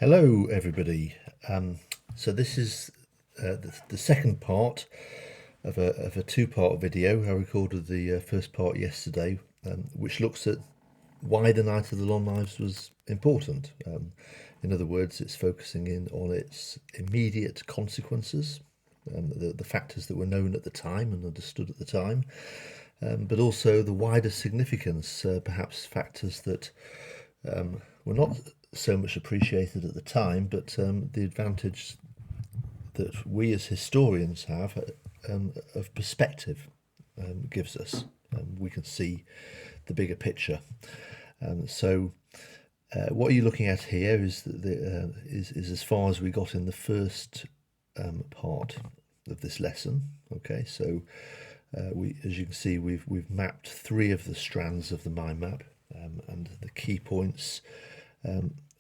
Hello, everybody. So this is the second part of a two-part video. I recorded the first part yesterday, which looks at why the Night of the Long Knives was important. In other words, it's focusing in on its immediate consequences, the factors that were known at the time and understood at the time, but also the wider significance, perhaps factors that were not so much appreciated at the time, but the advantage that we as historians have of perspective gives us. We can see the bigger picture. So what you're looking at here is is as far as we got in the first part of this lesson. Okay, so as you can see, we've mapped three of the strands of the mind map, and the key points.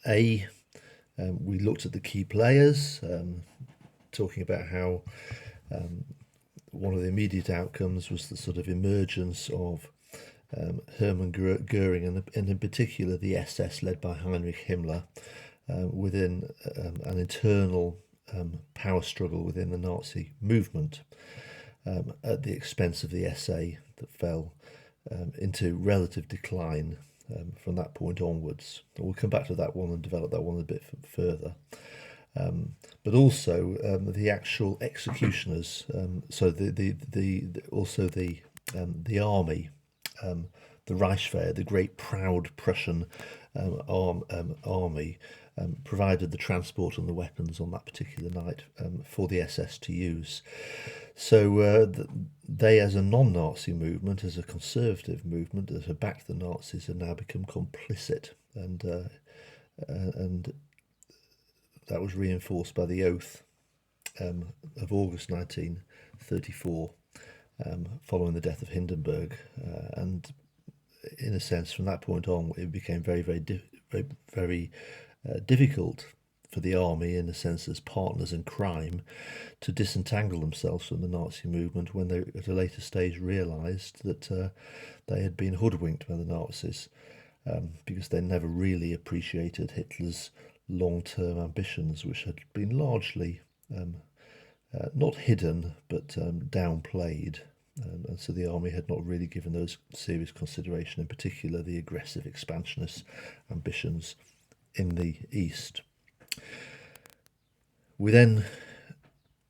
We looked at the key players, talking about how one of the immediate outcomes was the sort of emergence of Hermann Goering, and in particular the SS led by Heinrich Himmler, within an internal power struggle within the Nazi movement, at the expense of the SA that fell into relative decline from that point onwards. We'll come back to that one and develop that one a bit further. But also the actual executioners. So also the army, the Reichswehr, the great proud Prussian army, provided the transport and the weapons on that particular night for the SS to use. So they, as a non-Nazi movement, as a conservative movement that had backed the Nazis, have now become complicit, and that was reinforced by the oath of August 1934, following the death of Hindenburg, and in a sense, from that point on, it became very difficult for the army, in a sense, as partners in crime, to disentangle themselves from the Nazi movement when they, at a later stage, realised that they had been hoodwinked by the Nazis, because they never really appreciated Hitler's long-term ambitions, which had been largely not hidden but downplayed. And so the army had not really given those serious consideration, in particular the aggressive expansionist ambitions in the East. We then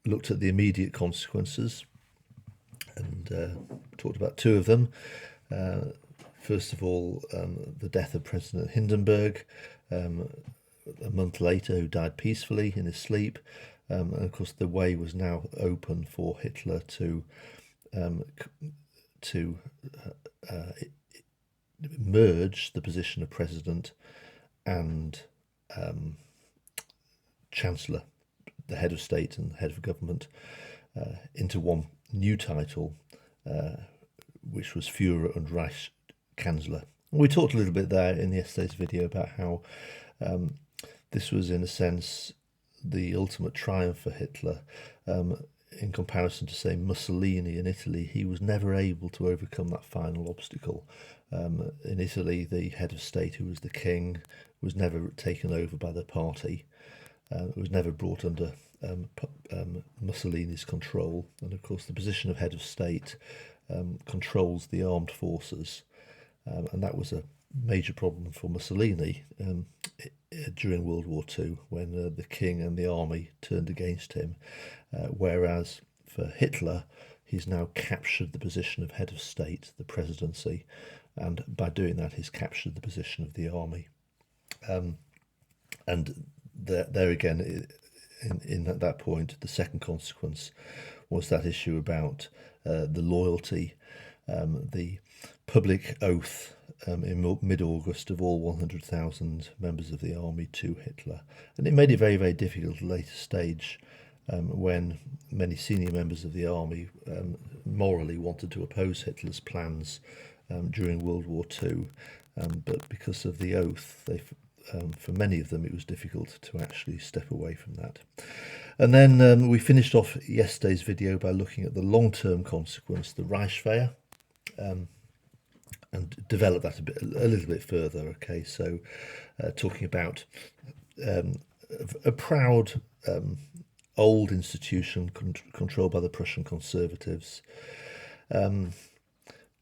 looked at the immediate consequences and talked about two of them. First of all, the death of President Hindenburg, a month later, who died peacefully in his sleep. And of course, the way was now open for Hitler to merge the position of president and Chancellor, the head of state and head of government, into one new title, which was Führer und Reichskanzler. We talked a little bit there in yesterday's video about how this was, in a sense, the ultimate triumph for Hitler. In comparison to, say, Mussolini in Italy, he was never able to overcome that final obstacle. In Italy, the head of state, who was the king, was never taken over by the party. It was never brought under Mussolini's control. And of course, the position of head of state controls the armed forces. And that was a major problem for Mussolini during World War II, when the king and the army turned against him. Whereas for Hitler, he's now captured the position of head of state, the presidency, and by doing that, he's captured the position of the army. And there again, at that point, the second consequence was that issue about the loyalty, the public oath in mid-August of all 100,000 members of the army to Hitler. And it made it very difficult at a later stage, when many senior members of the army morally wanted to oppose Hitler's plans during World War II. But because of the oath, for many of them, it was difficult to actually step away from that. And then we finished off yesterday's video by looking at the long-term consequence, the Reichswehr, and develop that a little bit further. Okay, so talking about a proud old institution controlled by the Prussian conservatives, and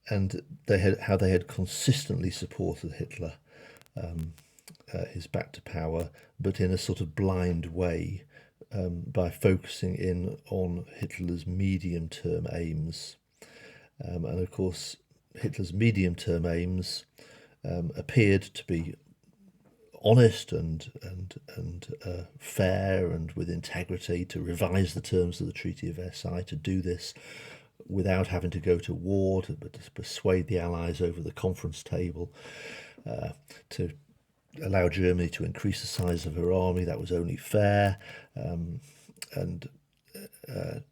how they had consistently supported Hitler, his back to power, but in a sort of blind way, by focusing in on Hitler's medium-term aims. And of course, Hitler's medium-term aims appeared to be honest and fair and with integrity, to revise the terms of the Treaty of Versailles, to do this without having to go to war, to persuade the Allies over the conference table, to allow Germany to increase the size of her army. That was only fair, and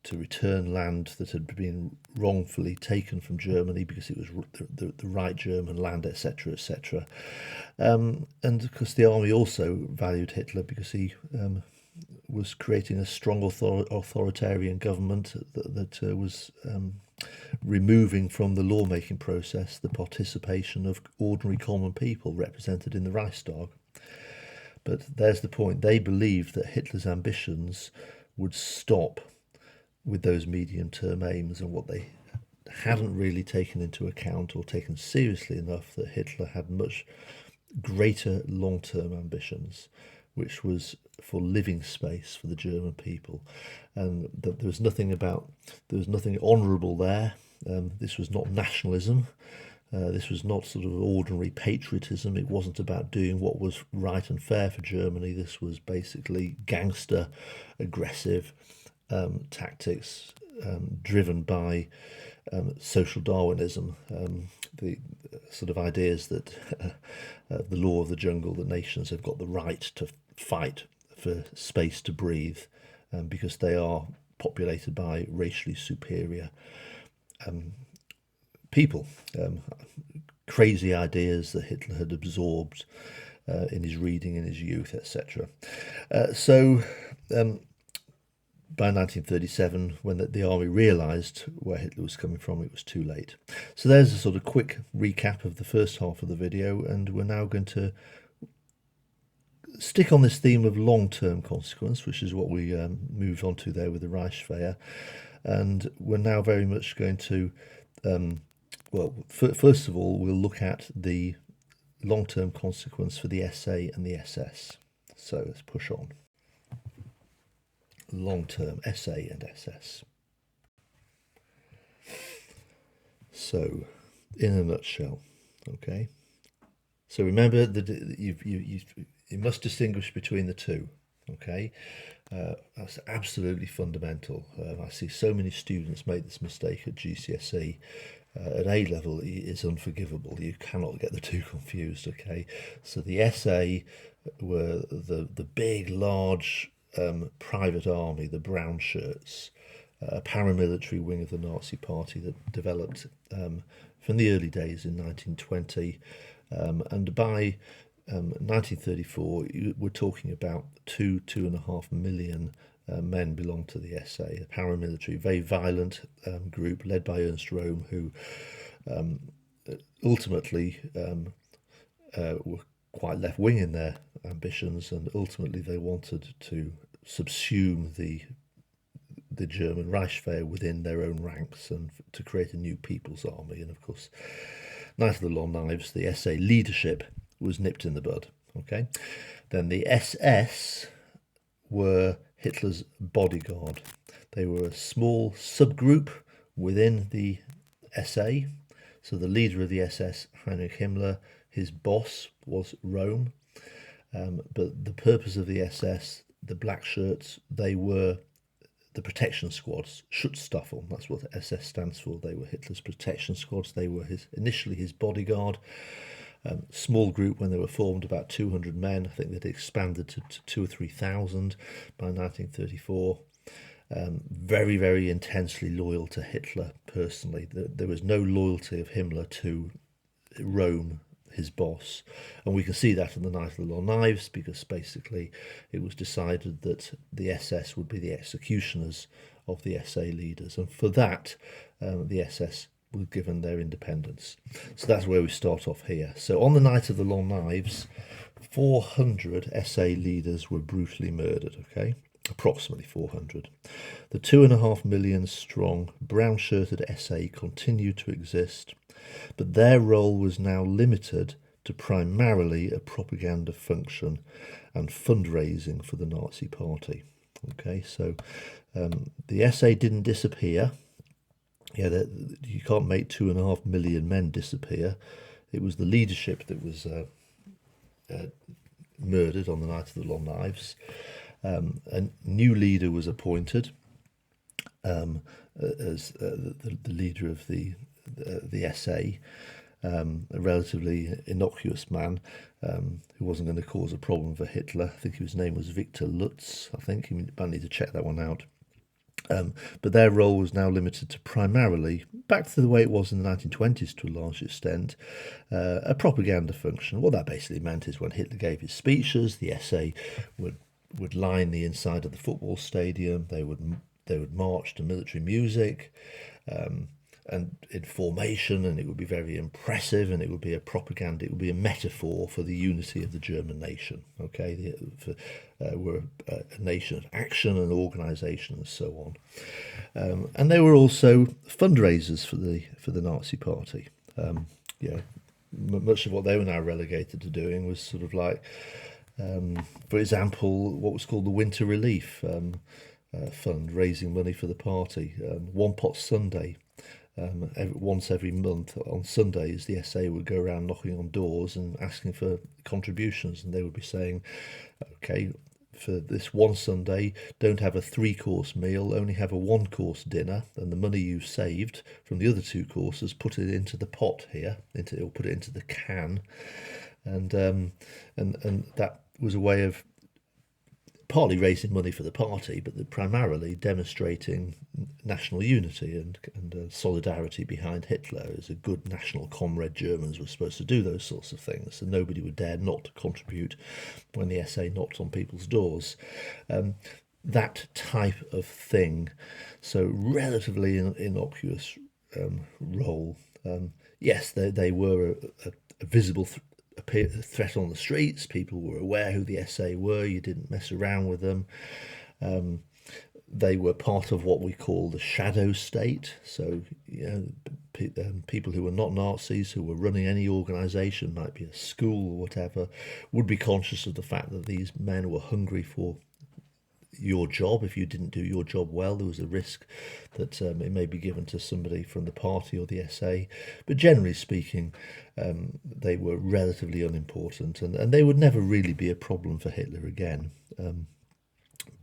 to return land that had been wrongfully taken from Germany because it was the right German land, etc., etc. And of course, the army also valued Hitler because he was creating a strong authoritarian government that was removing from the lawmaking process the participation of ordinary common people represented in the Reichstag. But there's the point. They believed that Hitler's ambitions would stop with those medium-term aims, and what they hadn't really taken into account or taken seriously enough, that Hitler had much greater long-term ambitions, which was for living space for the German people, and that there was nothing honourable there. This was not nationalism. This was not sort of ordinary patriotism. It wasn't about doing what was right and fair for Germany. This was basically gangster, aggressive tactics driven by social Darwinism, the sort of ideas that the law of the jungle, the nations have got the right to fight for space to breathe, because they are populated by racially superior people. Crazy ideas that Hitler had absorbed in his reading in his youth, etc. So by 1937, when the army realised where Hitler was coming from, it was too late. So there's a sort of quick recap of the first half of the video, and we're now going to stick on this theme of long-term consequence, which is what we moved on to there with the Reichswehr. And we're now very much going to, well, first of all, we'll look at the long-term consequence for the SA and the SS. So let's push on. Long-term SA and SS. So, in a nutshell, okay. So remember that you must distinguish between the two, okay. That's absolutely fundamental. I see so many students make this mistake at GCSE. At A level, it's unforgivable. You cannot get the two confused, okay. So the SA were the big, large private army, the brown shirts, a paramilitary wing of the Nazi Party that developed from the early days in 1920, and by 1934 we're talking about 2.5 million men belonged to the SA, a paramilitary, very violent group led by Ernst Röhm, who ultimately were quite left-wing in their ambitions, and ultimately they wanted to subsume the German Reichswehr within their own ranks and to create a new people's army. And of course, Night of the Long Knives, the SA leadership was nipped in the bud. Okay, then the SS were Hitler's bodyguard. They were a small subgroup within the SA. So the leader of the SS, Heinrich Himmler, his boss was Rome. But the purpose of the SS, the black shirts, they were the protection squads, Schutzstaffel, that's what the SS stands for. They were Hitler's protection squads. They were initially his bodyguard. Small group when they were formed, about 200 men. I think they'd expanded to 2,000 or 3,000 by 1934. Very, very intensely loyal to Hitler personally. There was no loyalty of Himmler to Rome, his boss, and we can see that in the Night of the Long Knives, because basically it was decided that the SS would be the executioners of the SA leaders, and for that the SS were given their independence. So that's where we start off here. So on the Night of the Long Knives, 400 SA leaders were brutally murdered, okay? Approximately 400. The 2.5 million strong brown-shirted SA continued to exist, but their role was now limited to primarily a propaganda function and fundraising for the Nazi Party. Okay, so the SA didn't disappear. Yeah, you can't make 2.5 million men disappear. It was the leadership that was murdered on the night of the Long Knives. A new leader was appointed as the leader of the SA, a relatively innocuous man who wasn't going to cause a problem for Hitler. I think his name was Victor Lutz. I think you might need to check that one out. But their role was now limited to primarily, back to the way it was in the 1920s to a large extent, a propaganda function. What that basically meant is when Hitler gave his speeches, the SA would line the inside of the football stadium. They would march to military music, and in formation, and it would be very impressive, and it would be a propaganda, it would be a metaphor for the unity of the German nation. Okay, we're a nation of action and organisation and so on. And they were also fundraisers for the Nazi Party. Much of what they were now relegated to doing was sort of like, for example, what was called the Winter Relief Fund, raising money for the party. One Pot Sunday. Once every month on Sundays, the SA would go around knocking on doors and asking for contributions, and they would be saying, okay, for this one Sunday, don't have a 3-course meal, only have a 1-course dinner, and the money you've saved from the other 2 courses, put it into the pot here, or put it into the can, and that was a way of partly raising money for the party, but primarily demonstrating national unity and solidarity behind Hitler. As a good national comrade, Germans were supposed to do those sorts of things, and nobody would dare not to contribute when the SA knocked on people's doors. That type of thing, so relatively innocuous role. Yes, they were a visible threat on the streets. People were aware who the SA were. You didn't mess around with them. They were part of what we call the shadow state. So, people who were not Nazis, who were running any organisation, might be a school or whatever, would be conscious of the fact that these men were hungry for your job. If you didn't do your job well, there was a risk that it may be given to somebody from the party or the SA. But generally speaking, they were relatively unimportant, and they would never really be a problem for Hitler again.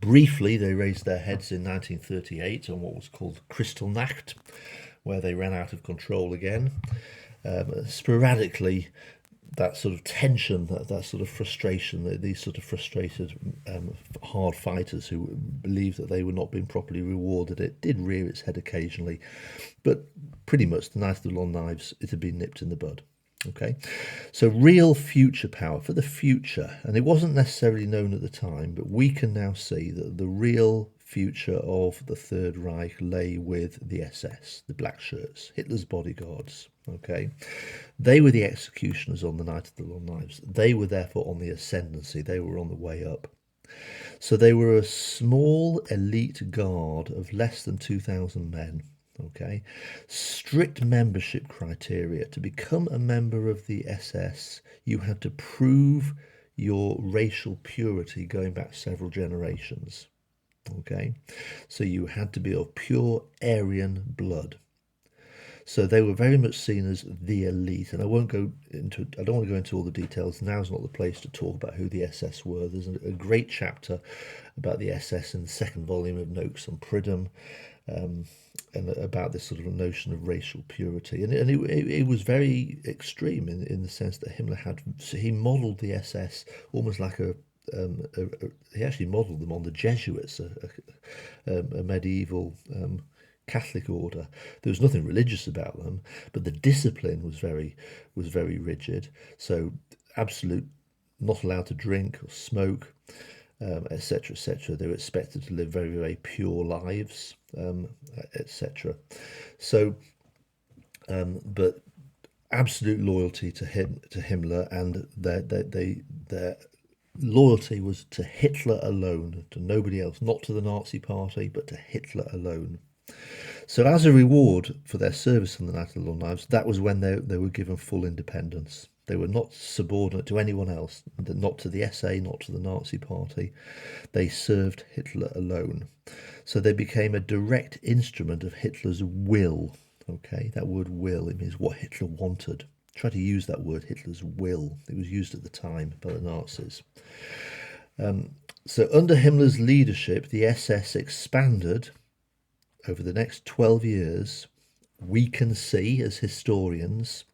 Briefly, they raised their heads in 1938 on what was called Kristallnacht, where they ran out of control again. Sporadically, that sort of tension, that sort of frustration, these sort of frustrated hard fighters who believed that they were not being properly rewarded, it did rear its head occasionally, but pretty much the night of the Long Knives, it had been nipped in the bud. Okay, so real future power for the future, and it wasn't necessarily known at the time, but we can now see that the real future of the Third Reich lay with the SS, the black shirts, Hitler's bodyguards. Okay, they were the executioners on the night of the Long Knives. They were therefore on the ascendancy. They were on the way up. So they were a small elite guard of less than 2,000 men. Okay, strict membership criteria. To become a member of the SS, you had to prove your racial purity going back several generations. Okay, so you had to be of pure Aryan blood. So they were very much seen as the elite, and I don't want to go into all the details. Now's not the place to talk about who the SS were. There's a great chapter about the SS in the second volume of Noakes on Pridham, and about this sort of notion of racial purity, and it was very extreme in the sense that he modelled the SS almost like he actually modelled them on the Jesuits, a medieval Catholic order. There was nothing religious about them, but the discipline was very rigid. So absolute, not allowed to drink or smoke, etc., etc. They were expected to live very, very pure lives, etc. So, but absolute loyalty to Himmler, and their loyalty was to Hitler alone, to nobody else, not to the Nazi Party, but to Hitler alone. So as a reward for their service on the Night of the Long Knives, that was when they were given full independence. They were not subordinate to anyone else, not to the SA, not to the Nazi Party. They served Hitler alone. So they became a direct instrument of Hitler's will. Okay, that word will, it means what Hitler wanted. Try to use that word, Hitler's will. It was used at the time by the Nazis. So under Himmler's leadership, the SS expanded over the next 12 years. We can see, as historians,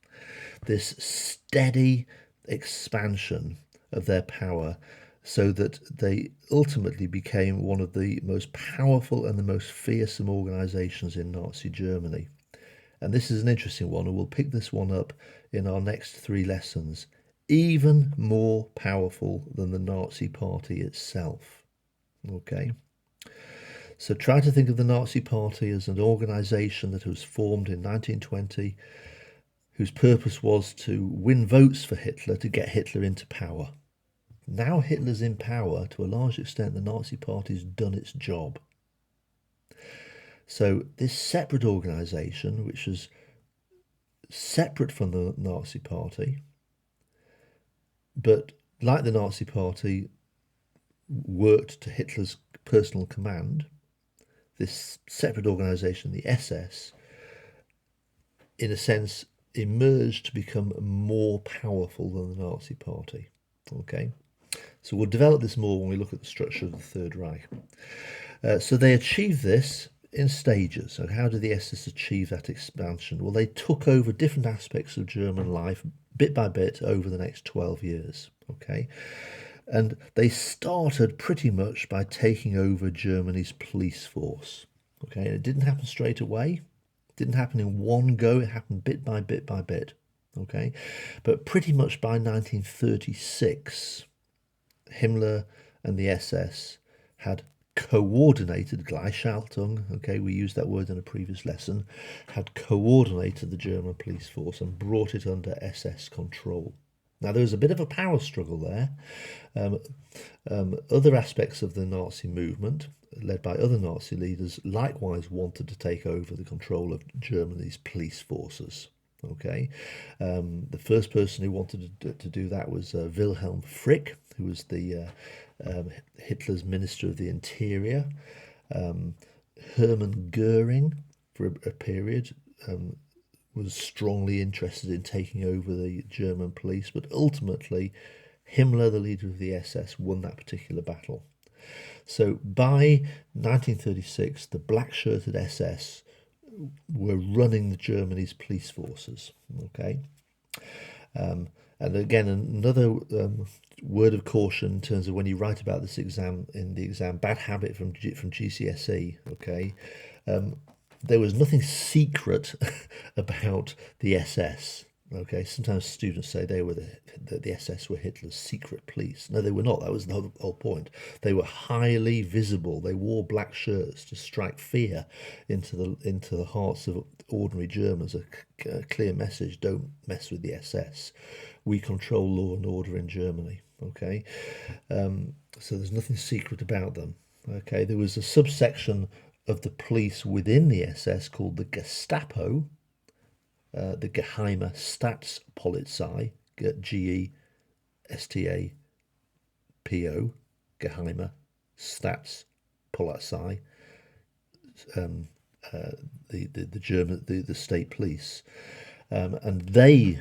this steady expansion of their power, so that they ultimately became one of the most powerful and the most fearsome organisations in Nazi Germany. And this is an interesting one, and we'll pick this one up in our next 3 lessons. Even more powerful than the Nazi Party itself. Okay? So try to think of the Nazi Party as an organisation that was formed in 1920, whose purpose was to win votes for Hitler, to get Hitler into power. Now Hitler's in power, to a large extent, the Nazi Party's done its job. So this separate organisation, which was separate from the Nazi Party, but like the Nazi Party, worked to Hitler's personal command, this separate organisation, the SS, in a sense, emerged to become more powerful than the Nazi Party. Okay, so we'll develop this more when we look at the structure of the Third Reich. So they achieved this in stages. So how did the SS achieve that expansion? Well, they took over different aspects of German life bit by bit over the next 12 years. Okay, and they started pretty much by taking over Germany's police force. Okay, and it didn't happen straight away. It didn't happen in one go. It happened bit by bit by bit. Okay, but pretty much by 1936, Himmler and the SS had coordinated, Gleichschaltung, okay, we used that word in a previous lesson, had coordinated the German police force and brought it under SS control. Now, there was a bit of a power struggle there. Other aspects of the Nazi movement, led by other Nazi leaders, likewise wanted to take over the control of Germany's police forces. Okay, the first person who wanted to do that was Wilhelm Frick, who was the Hitler's Minister of the Interior. Hermann Goering, for a period, was strongly interested in taking over the German police, but ultimately Himmler, the leader of the SS, won that particular battle. So by 1936, the black-shirted SS were running the Germany's police forces. Okay, and again, another word of caution in terms of when you write about this exam in the exam, bad habit from GCSE. Okay, there was nothing secret about the SS. Okay, sometimes students say they were the SS were Hitler's secret police. No, they were not. That was the whole point. They were highly visible. They wore black shirts to strike fear into the hearts of ordinary Germans. A clear message: don't mess with the SS. We control law and order in Germany. Okay, so there's nothing secret about them. Okay, there was a subsection of the police within the SS called the Gestapo. The Geheime Staatspolizei, G-E-S-T-A-P-O, Geheime Staatspolizei, the German, the state police, and they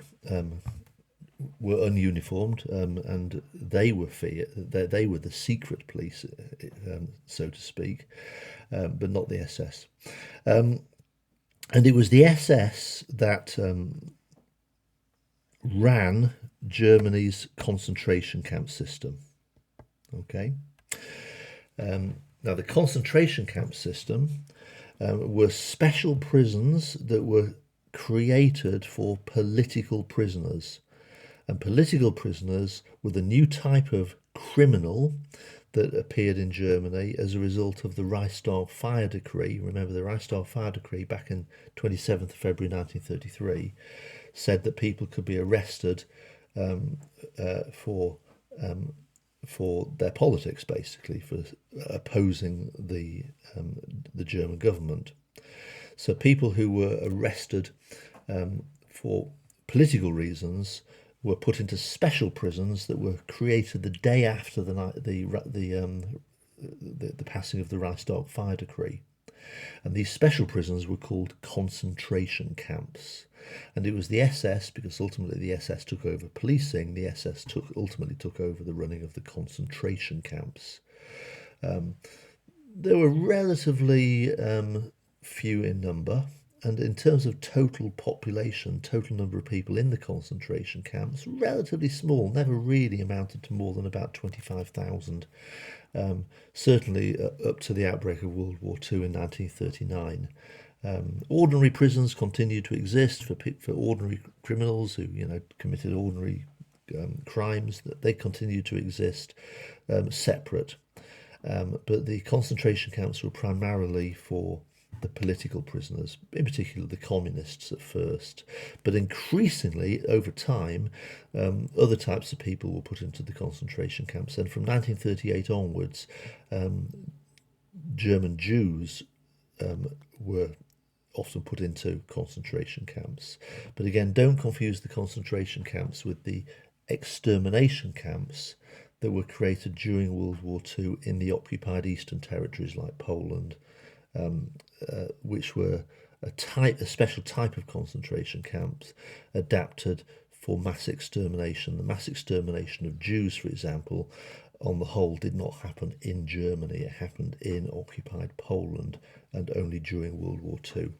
were ununiformed, and they were they were the secret police, so to speak, but not the SS. And it was the SS that ran Germany's concentration camp system. Okay. Now, the concentration camp system were special prisons that were created for political prisoners. And political prisoners were the new type of criminal that appeared in Germany as a result of the Reichstag fire decree. Remember the Reichstag fire decree back in 27th of February 1933 said that people could be arrested for their politics, basically, for opposing the German government. So people who were arrested for political reasons were put into special prisons that were created the day after the passing of the Reichstag fire decree. And these special prisons were called concentration camps. And it was the SS, because ultimately the SS took over policing, the SS ultimately took over the running of the concentration camps. There were relatively few in number, and in terms of total population, total number of people in the concentration camps, relatively small, never really amounted to more than about 25,000. Certainly up to the outbreak of World War II in 1939. Ordinary prisons continued to exist for ordinary criminals who, committed ordinary crimes. That they continued to exist separate. But the concentration camps were primarily for the political prisoners, in particular the communists at first. But increasingly, over time, other types of people were put into the concentration camps. And from 1938 onwards, German Jews were often put into concentration camps. But again, don't confuse the concentration camps with the extermination camps that were created during World War II in the occupied eastern territories like Poland, which were a special type of concentration camps adapted for mass extermination. The mass extermination of Jews, for example, on the whole did not happen in Germany. It happened in occupied Poland and only during World War II.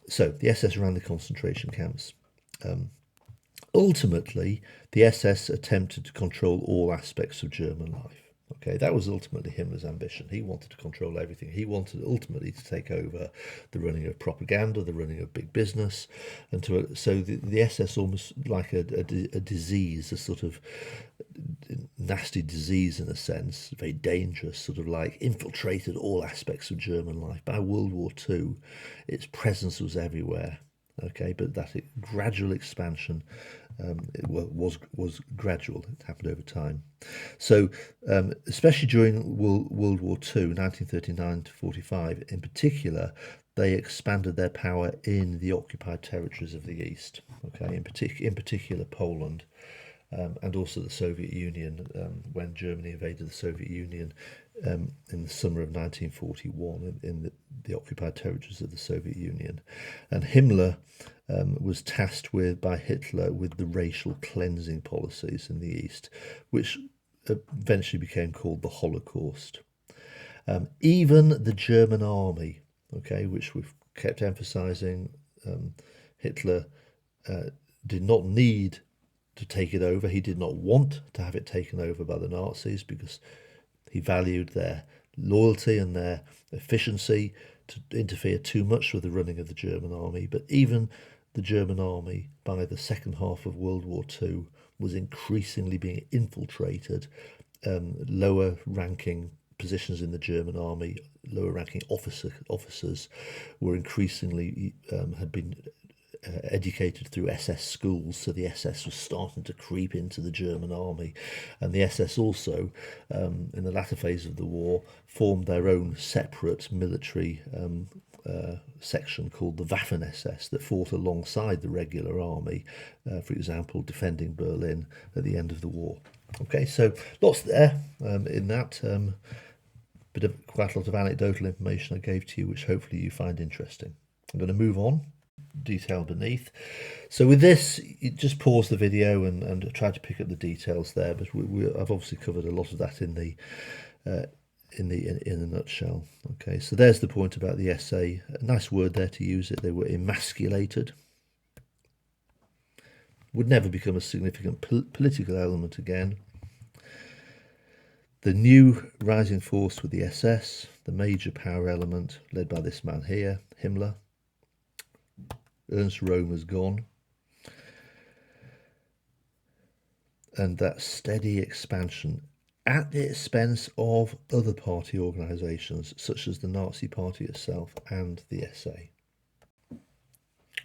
So the SS ran the concentration camps. Ultimately, the SS attempted to control all aspects of German life. Okay, that was ultimately Himmler's ambition. He wanted to control everything. He wanted ultimately to take over the running of propaganda, the running of big business, and so the SS, almost like a disease, a sort of nasty disease in a sense, very dangerous, sort of like infiltrated all aspects of German life. By World War II, its presence was everywhere. Okay, but that gradual expansion was gradual. It happened over time. So, especially during World War II, 1939 to 45, in particular, they expanded their power in the occupied territories of the East. Okay, in particular Poland. And also the Soviet Union, when Germany invaded the Soviet Union in the summer of 1941 in the occupied territories of the Soviet Union. And Himmler was tasked by Hitler with the racial cleansing policies in the East, which eventually became called the Holocaust. Even the German army, okay, which we've kept emphasizing, Hitler did not need to take it over. He did not want to have it taken over by the Nazis because he valued their loyalty and their efficiency to interfere too much with the running of the German army. But even the German army, by the second half of World War II, was increasingly being infiltrated. Lower ranking positions in the German army, lower ranking officers were increasingly had been educated through SS schools, so the SS was starting to creep into the German army, and the SS also, in the latter phase of the war, formed their own separate military section called the Waffen-SS that fought alongside the regular army, for example, defending Berlin at the end of the war. Okay, so lots there in that bit of quite a lot of anecdotal information I gave to you, which hopefully you find interesting. I'm going to move on. Detail beneath. So with this, you just pause the video and try to pick up the details there. But I've obviously covered a lot of that in a nutshell. Okay, so there's the point about the essay. A nice word there to use it. They were emasculated. Would never become a significant political element again. The new rising force with the SS, the major power element led by this man here, Himmler. Ernst Römer's gone, and that steady expansion at the expense of other party organisations such as the Nazi Party itself and the SA.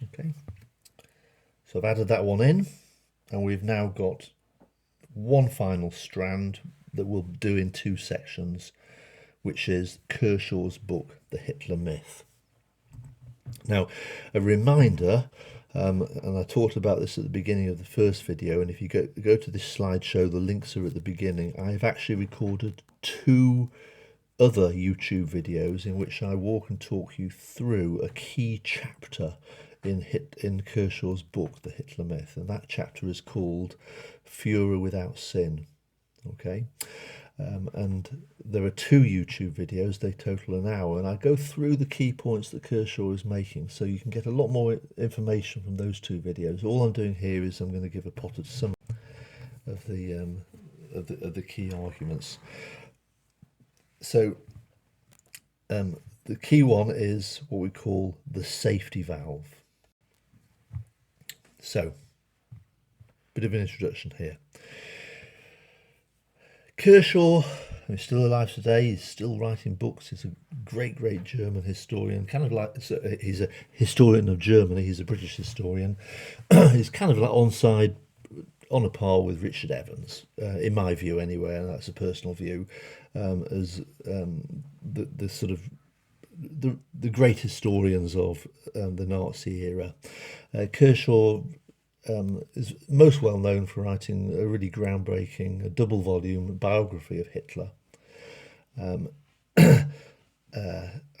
Okay. So I've added that one in, and we've now got one final strand that we'll do in two sections, which is Kershaw's book, The Hitler Myth. Now, a reminder, and I talked about this at the beginning of the first video, and if you go to this slideshow, the links are at the beginning. I've actually recorded two other YouTube videos in which I walk and talk you through a key chapter in Kershaw's book, The Hitler Myth, and that chapter is called Führer Without Sin. Okay, and there are two YouTube videos, they total an hour, and I go through the key points that Kershaw is making, so you can get a lot more information from those two videos. All I'm doing here is I'm going to give a potted summary of the key arguments. So the key one is what we call the safety valve. So, bit of an introduction here. Kershaw is still alive today. He's still writing books. He's a great German historian. Kind of like, so he's a historian of Germany. He's a British historian. He's kind of like on a par with Richard Evans, in my view anyway, and that's a personal view, as the sort of the great historians of the Nazi era. Kershaw is most well known for writing a really groundbreaking double volume biography of Hitler. I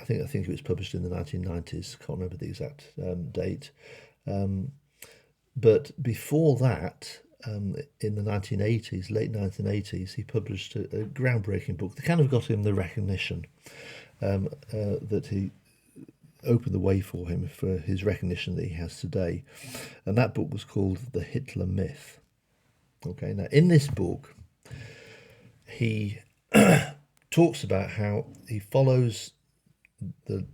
think it was published in the 1990s. Can't remember the exact date. But before that, in the 1980s, late 1980s, he published a groundbreaking book that kind of got him the recognition that he opened the way for him for his recognition that he has today. And that book was called The Hitler Myth. Okay, now in this book, he talks about how he follows the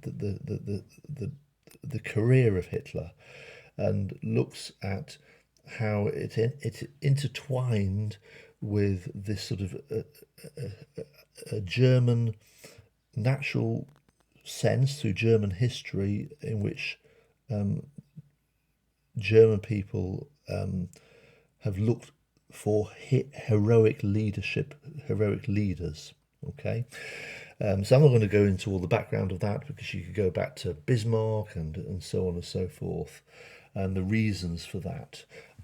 career of Hitler and looks at how it intertwined with this sort of a German natural sense through German history, in which German people have looked for heroic leadership, heroic leaders. Okay, so I'm not going to go into all the background of that, because you could go back to Bismarck and so on and so forth, and the reasons for that.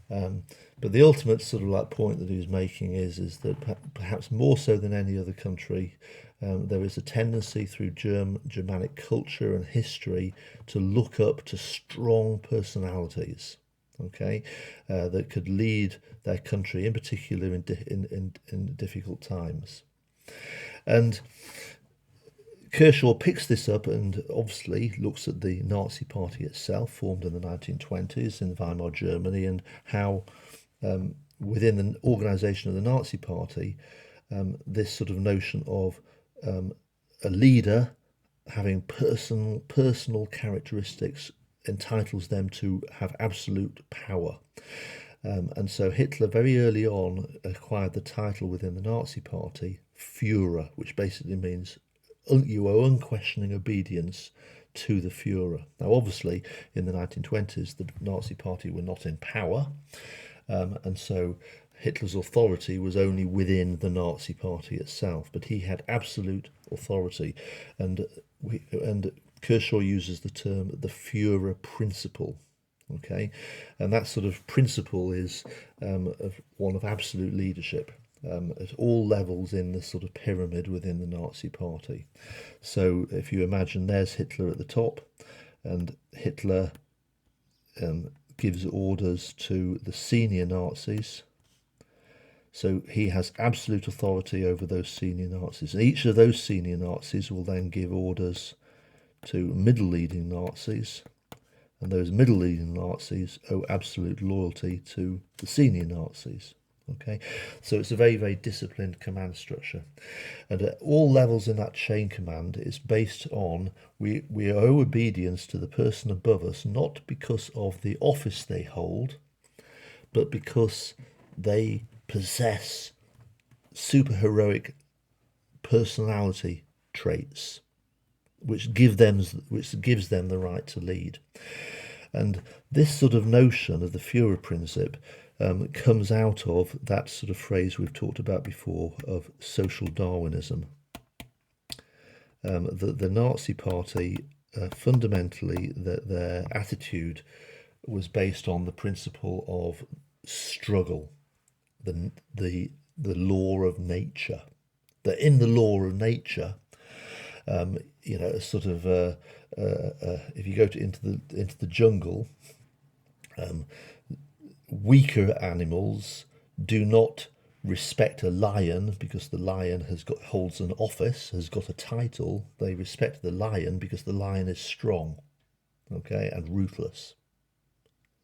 But the ultimate sort of like point that he was making is that perhaps more so than any other country, there is a tendency through Germanic culture and history to look up to strong personalities, okay, that could lead their country, in particular in difficult times. And Kershaw picks this up and obviously looks at the Nazi Party itself, formed in the 1920s in Weimar Germany, and how within the organisation of the Nazi Party, this sort of notion of a leader having personal characteristics entitles them to have absolute power. And so Hitler very early on acquired the title within the Nazi Party, Führer, which basically means you owe unquestioning obedience to the Führer. Now, obviously, in the 1920s, the Nazi Party were not in power, and so Hitler's authority was only within the Nazi Party itself, but he had absolute authority, and Kershaw uses the term the Führer principle. Okay, and that sort of principle is one of absolute leadership at all levels in the sort of pyramid within the Nazi Party. So if you imagine, there's Hitler at the top, and Hitler gives orders to the senior Nazis. So he has absolute authority over those senior Nazis. And each of those senior Nazis will then give orders to middle-leading Nazis, and those middle-leading Nazis owe absolute loyalty to the senior Nazis. Okay, so it's a very disciplined command structure, and at all levels in that chain command, it's based on we owe obedience to the person above us, not because of the office they hold, but because they possess superheroic personality traits which gives them the right to lead. And this sort of notion of the Führerprinzip comes out of that sort of phrase we've talked about before of social Darwinism. The Nazi Party, fundamentally, their attitude was based on the principle of struggle, the law of nature. That in the law of nature, sort of if you go into the jungle, weaker animals do not respect a lion because the lion holds an office, has got a title. They respect the lion because the lion is strong, okay, and ruthless.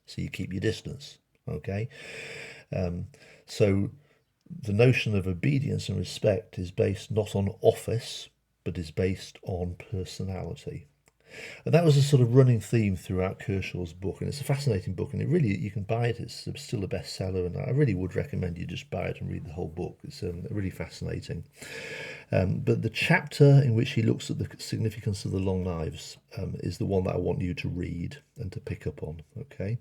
So you keep your distance, okay. So the notion of obedience and respect is based not on office, but is based on personality. And that was a sort of running theme throughout Kershaw's book, and it's a fascinating book, and you can buy it. It's still a bestseller, and I really would recommend you just buy it and read the whole book. It's really fascinating. But the chapter in which he looks at the significance of the long knives is the one that I want you to read and to pick up on, okay?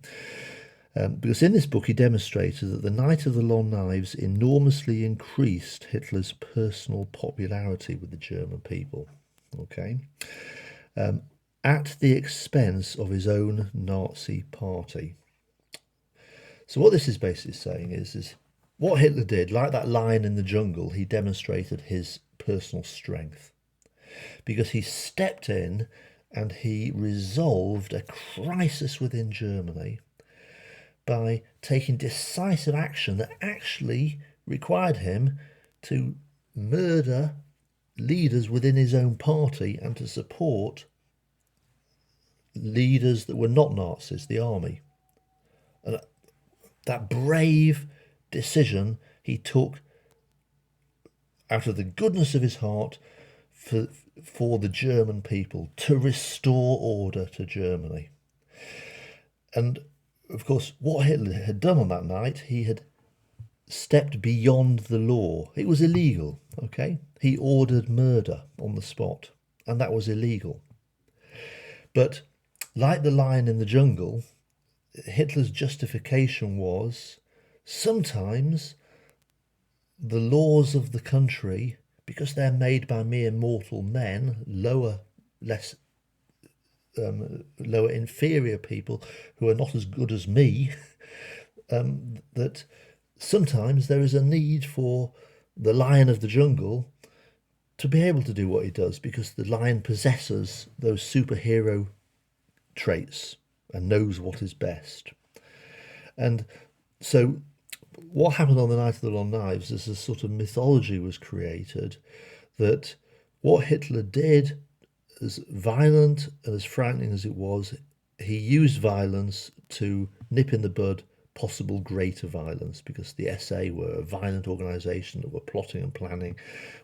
Because in this book he demonstrated that the Night of the Long Knives enormously increased Hitler's personal popularity with the German people, okay? At the expense of his own Nazi party. So what this is basically saying is what Hitler did, like that lion in the jungle, he demonstrated his personal strength. Because he stepped in and he resolved a crisis within Germany by taking decisive action that actually required him to murder leaders within his own party and to support leaders that were not Nazis, the army. And that brave decision he took out of the goodness of his heart for the German people to restore order to Germany. And of course, what Hitler had done on that night, he had stepped beyond the law. It was illegal, okay? He ordered murder on the spot, and that was illegal. But like the lion in the jungle, Hitler's justification was sometimes the laws of the country, because they're made by mere mortal men, lower, inferior people who are not as good as me, that sometimes there is a need for the lion of the jungle to be able to do what he does, because the lion possesses those superhero traits and knows what is best. And so what happened on the Night of the Long Knives is a sort of mythology was created that what Hitler did, as violent and as frightening as it was, he used violence to nip in the bud possible greater violence, because the SA were a violent organisation that were plotting and planning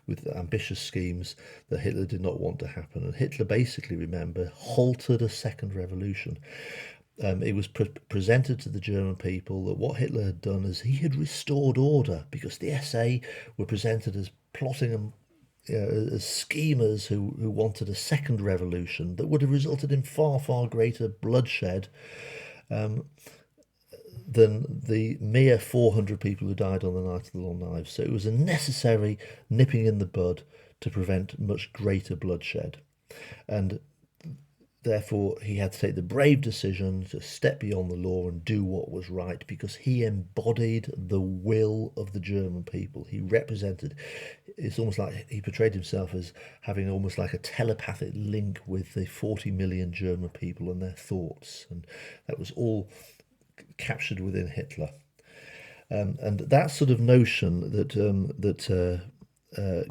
with ambitious schemes that Hitler did not want to happen. And Hitler basically, remember, halted a second revolution. It was presented to the German people that what Hitler had done is he had restored order, because the SA were presented as plotting and as schemers who wanted a second revolution that would have resulted in far, far greater bloodshed than the mere 400 people who died on the Night of the Long Knives. So it was a necessary nipping in the bud to prevent much greater bloodshed. And therefore, he had to take the brave decision to step beyond the law and do what was right, because he embodied the will of the German people. He represented, it's almost like he portrayed himself as having almost like a telepathic link with the 40 million German people and their thoughts. And that was all captured within Hitler. And that sort of notion that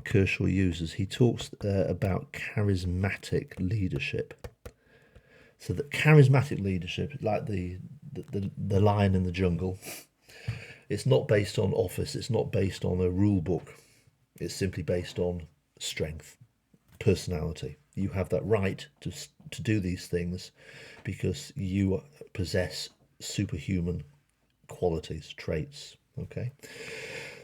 Kershaw uses, he talks about charismatic leadership. So that charismatic leadership, like the lion in the jungle, it's not based on office, it's not based on a rule book, it's simply based on strength, personality. You have that right to do these things because you possess superhuman qualities, traits, okay?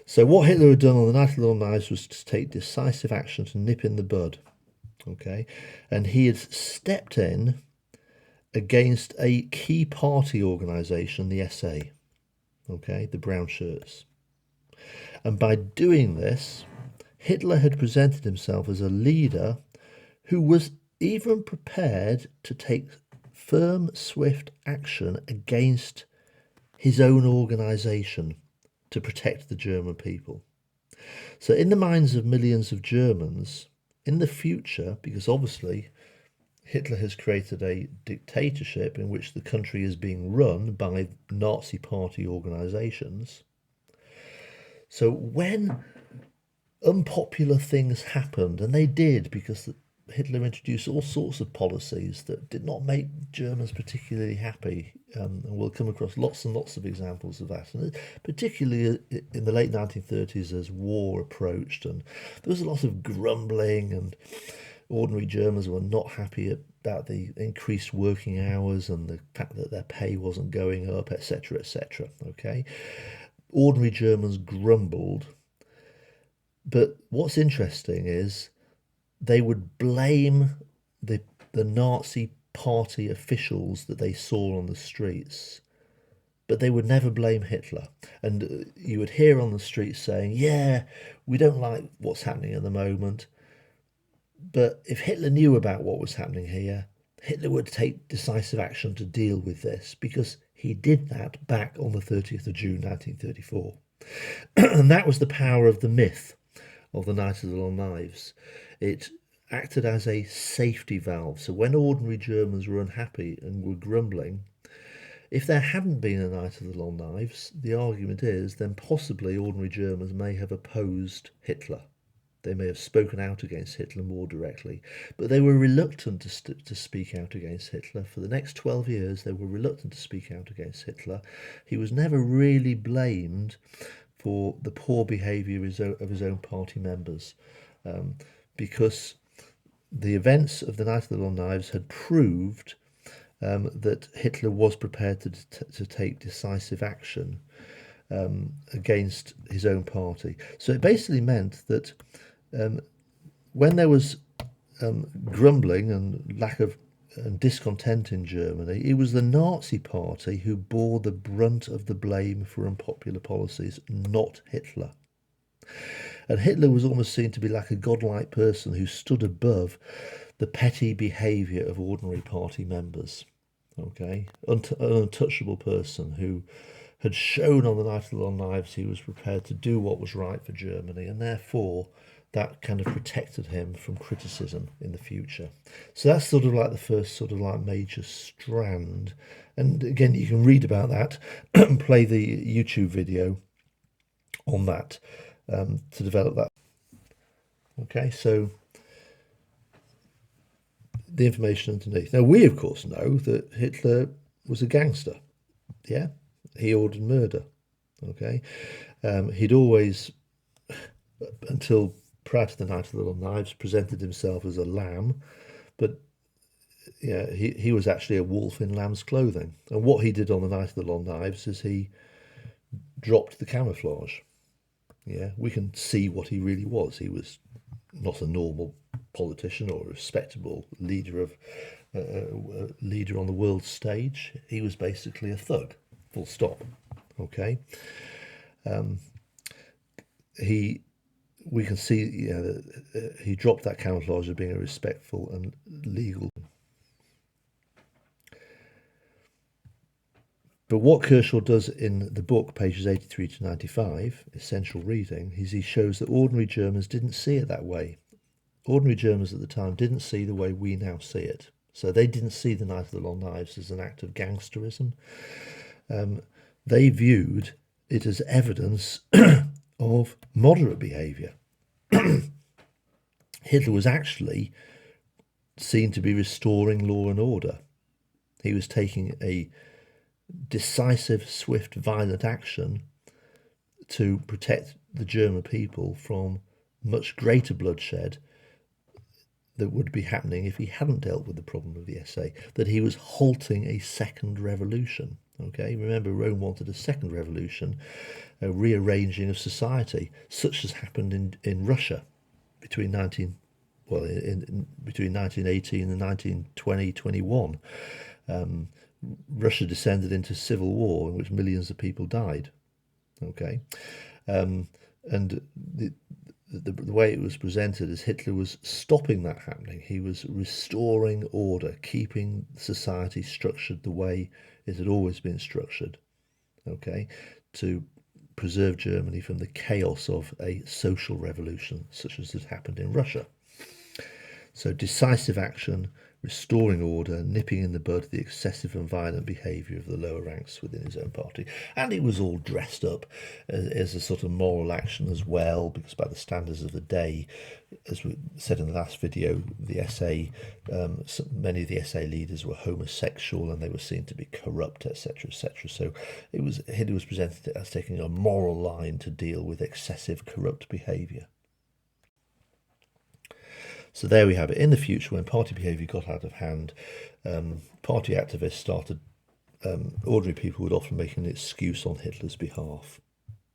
So what Hitler had done on the Night of the Long Knives was to take decisive action to nip in the bud, okay? And he had stepped in against a key party organisation, the SA, okay, the brown shirts. And by doing this, Hitler had presented himself as a leader who was even prepared to take firm, swift action against his own organisation to protect the German people. So in the minds of millions of Germans, in the future, because obviously Hitler has created a dictatorship in which the country is being run by Nazi party organisations. So when unpopular things happened, and they did, because Hitler introduced all sorts of policies that did not make Germans particularly happy, and we'll come across lots and lots of examples of that, and particularly in the late 1930s as war approached, and there was a lot of grumbling, and ordinary Germans were not happy about the increased working hours and the fact that their pay wasn't going up, etc., etc. Okay, ordinary Germans grumbled, but what's interesting is they would blame the Nazi party officials that they saw on the streets, but they would never blame Hitler. And you would hear on the streets saying, yeah, we don't like what's happening at the moment, but if Hitler knew about what was happening here, Hitler would take decisive action to deal with this, because he did that back on the 30th of June 1934. And that was the power of the myth of the Night of the Long Knives. It acted as a safety valve. So when ordinary Germans were unhappy and were grumbling, if there hadn't been a Night of the Long Knives, the argument is then possibly ordinary Germans may have opposed Hitler. They may have spoken out against Hitler more directly, but they were reluctant to speak out against Hitler. For the next 12 years, they were reluctant to speak out against Hitler. He was never really blamed for the poor behaviour of his own party members, because the events of the Night of the Long Knives had proved that Hitler was prepared to take decisive action against his own party. So it basically meant that when there was grumbling and lack of and discontent in Germany, it was the Nazi party who bore the brunt of the blame for unpopular policies, not Hitler. And Hitler was almost seen to be like a godlike person who stood above the petty behaviour of ordinary party members. Okay, an untouchable person who had shown on the Night of the Long Knives he was prepared to do what was right for Germany, and therefore that kind of protected him from criticism in the future. So that's sort of like the first sort of like major strand. And again, you can read about that and play the YouTube video on that to develop that. Okay, so the information underneath. Now, we, of course, know that Hitler was a gangster. Yeah, he ordered murder. Okay, he'd always, until prior to the Night of the Long Knives, presented himself as a lamb, but yeah, he was actually a wolf in lamb's clothing. And what he did on the Night of the Long Knives is he dropped the camouflage. Yeah, we can see what he really was. He was not a normal politician or a respectable leader of leader on the world stage. He was basically a thug, full stop. Okay, we can see, that he dropped that camouflage of being a respectful and legal. But what Kershaw does in the book, pages 83 to 95, essential reading, is he shows that ordinary Germans didn't see it that way. Ordinary Germans at the time didn't see the way we now see it. So they didn't see the Night of the Long Knives as an act of gangsterism. They viewed it as evidence of moderate behaviour. Hitler was actually seen to be restoring law and order. He was taking a decisive, swift, violent action to protect the German people from much greater bloodshed that would be happening if he hadn't dealt with the problem of the SA, that he was halting a second revolution. Okay, remember, Rome wanted a second revolution, a rearranging of society, such as happened in Russia between between 1918 and 1920-21. Russia descended into civil war in which millions of people died. Okay, and the way it was presented is Hitler was stopping that happening. He was restoring order, keeping society structured the way it had always been structured. Okay, to preserve Germany from the chaos of a social revolution such as had happened in Russia. So decisive action, restoring order, nipping in the bud the excessive and violent behaviour of the lower ranks within his own party. And it was all dressed up as a sort of moral action as well, because by the standards of the day, as we said in the last video, the SA, many of the SA leaders were homosexual and they were seen to be corrupt, etc., etc. So Hitler was presented as taking a moral line to deal with excessive corrupt behaviour. So there we have it. In the future, when party behaviour got out of hand, party activists started, ordinary people would often make an excuse on Hitler's behalf.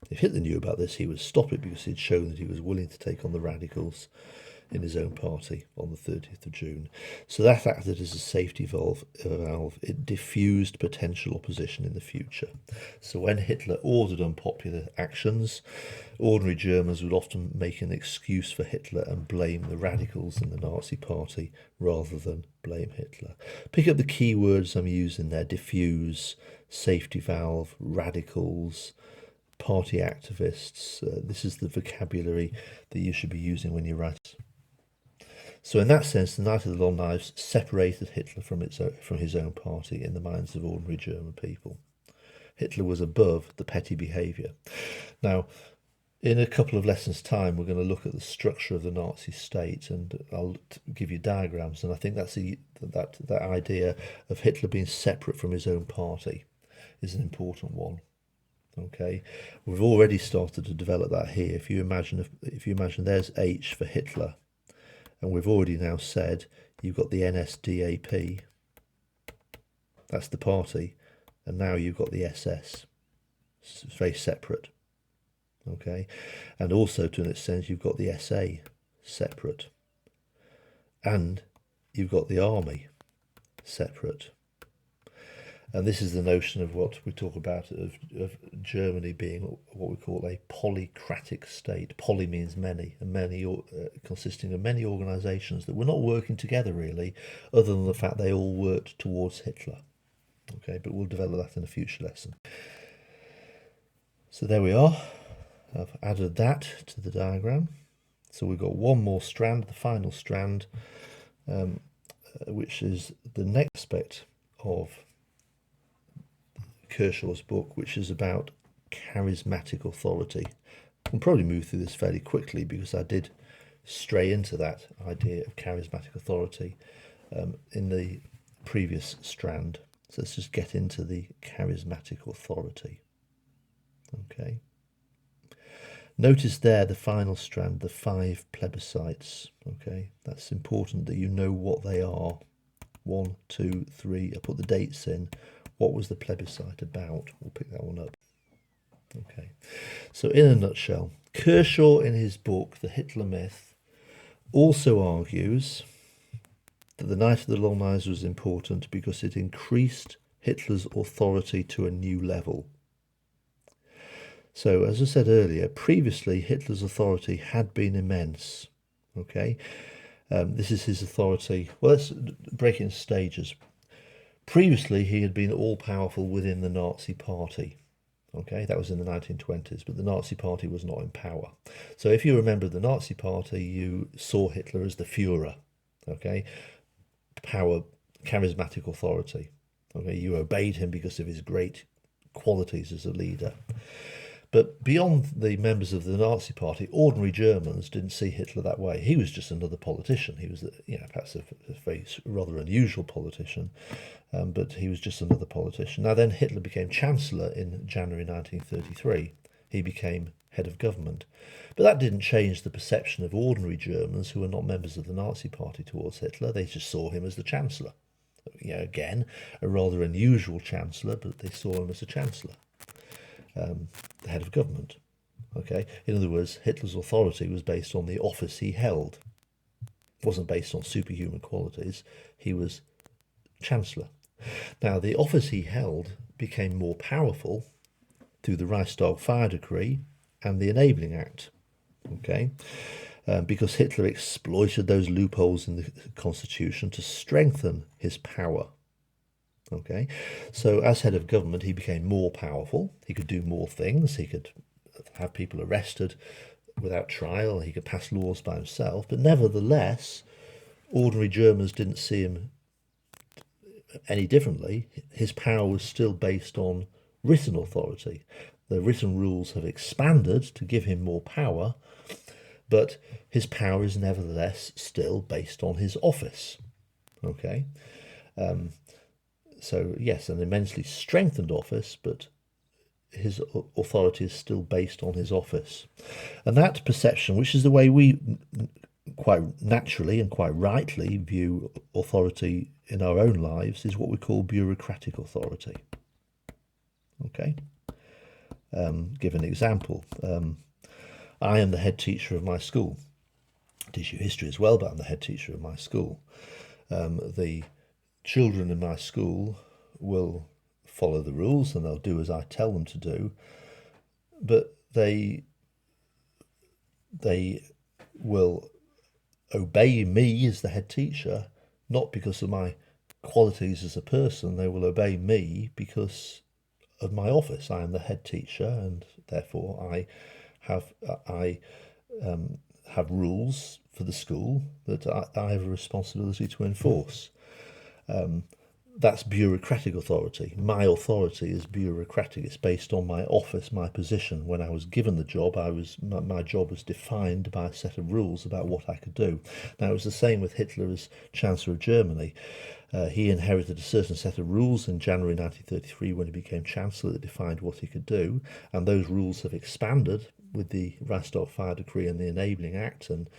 If Hitler knew about this, he would stop it because he'd shown that he was willing to take on the radicals in his own party on the 30th of June. So that acted as a safety valve. It diffused potential opposition in the future. So when Hitler ordered unpopular actions, ordinary Germans would often make an excuse for Hitler and blame the radicals in the Nazi party rather than blame Hitler. Pick up the key words I'm using there: diffuse, safety valve, radicals, party activists. This is the vocabulary that you should be using when you write. So in that sense, the Night of the Long Knives separated Hitler from his own party in the minds of ordinary German people. Hitler was above the petty behaviour. Now, in a couple of lessons' time, we're going to look at the structure of the Nazi state, and I'll give you diagrams. And I think that's that idea of Hitler being separate from his own party is an important one. Okay, we've already started to develop that here. If you imagine there's H for Hitler. And we've already now said you've got the NSDAP, that's the party, and now you've got the SS. It's very separate. Okay, and also to an extent you've got the SA separate, and you've got the army separate. And this is the notion of what we talk about of Germany being what we call a polycratic state. Poly means many, and many consisting of many organisations that were not working together really, other than the fact they all worked towards Hitler. Okay, but we'll develop that in a future lesson. So there we are. I've added that to the diagram. So we've got one more strand, the final strand, which is the next aspect of Kershaw's book, which is about charismatic authority. I'll probably move through this fairly quickly because I did stray into that idea of charismatic authority in the previous strand. So let's just get into the charismatic authority. Okay. Notice there the final strand, the 5 plebiscites. Okay, that's important that you know what they are. 1, 2, 3. I put the dates in. What was the plebiscite about? We'll pick that one up. Okay, so in a nutshell, Kershaw in his book, The Hitler Myth, also argues that the Night of the Long Knives was important because it increased Hitler's authority to a new level. So, as I said earlier, previously Hitler's authority had been immense. Okay, this is his authority. Well, let's break it in stages. Previously, he had been all-powerful within the Nazi party. Okay, that was in the 1920s, but the Nazi party was not in power. So if you remember the Nazi party, you saw Hitler as the Führer. Okay, power, charismatic authority. Okay, you obeyed him because of his great qualities as a leader. But beyond the members of the Nazi party, ordinary Germans didn't see Hitler that way. He was just another politician. He was, perhaps a very rather unusual politician, but he was just another politician. Now then Hitler became Chancellor in January 1933. He became head of government. But that didn't change the perception of ordinary Germans who were not members of the Nazi party towards Hitler. They just saw him as the Chancellor. Again, a rather unusual Chancellor, but they saw him as a Chancellor. The head of government. Okay, in other words, Hitler's authority was based on the office he held. It wasn't based on superhuman qualities. He was Chancellor. Now, the office he held became more powerful through the Reichstag Fire Decree and the Enabling Act, okay? Because Hitler exploited those loopholes in the constitution to strengthen his power. Okay, so as head of government, he became more powerful. He could do more things. He could have people arrested without trial. He could pass laws by himself. But nevertheless, ordinary Germans didn't see him any differently. His power was still based on written authority. The written rules have expanded to give him more power, but his power is nevertheless still based on his office. Okay, so yes, an immensely strengthened office, but his authority is still based on his office. And that perception, which is the way we quite naturally and quite rightly view authority in our own lives, is what we call bureaucratic authority. Okay, give an example. I am the head teacher of my school. I teach you history as well, but I'm the head teacher of my school. The children in my school will follow the rules and they'll do as I tell them to do, but they will obey me as the head teacher, not because of my qualities as a person. They will obey me because of my office. I am the head teacher, and therefore I have rules for the school that I have a responsibility to enforce. That's bureaucratic authority. My authority is bureaucratic. It's based on my office, my position. When I was given the job, my job was defined by a set of rules about what I could do. Now, it was the same with Hitler as Chancellor of Germany. He inherited a certain set of rules in January 1933 when he became Chancellor that defined what he could do, and those rules have expanded with the Reichstag Fire Decree and the Enabling Act and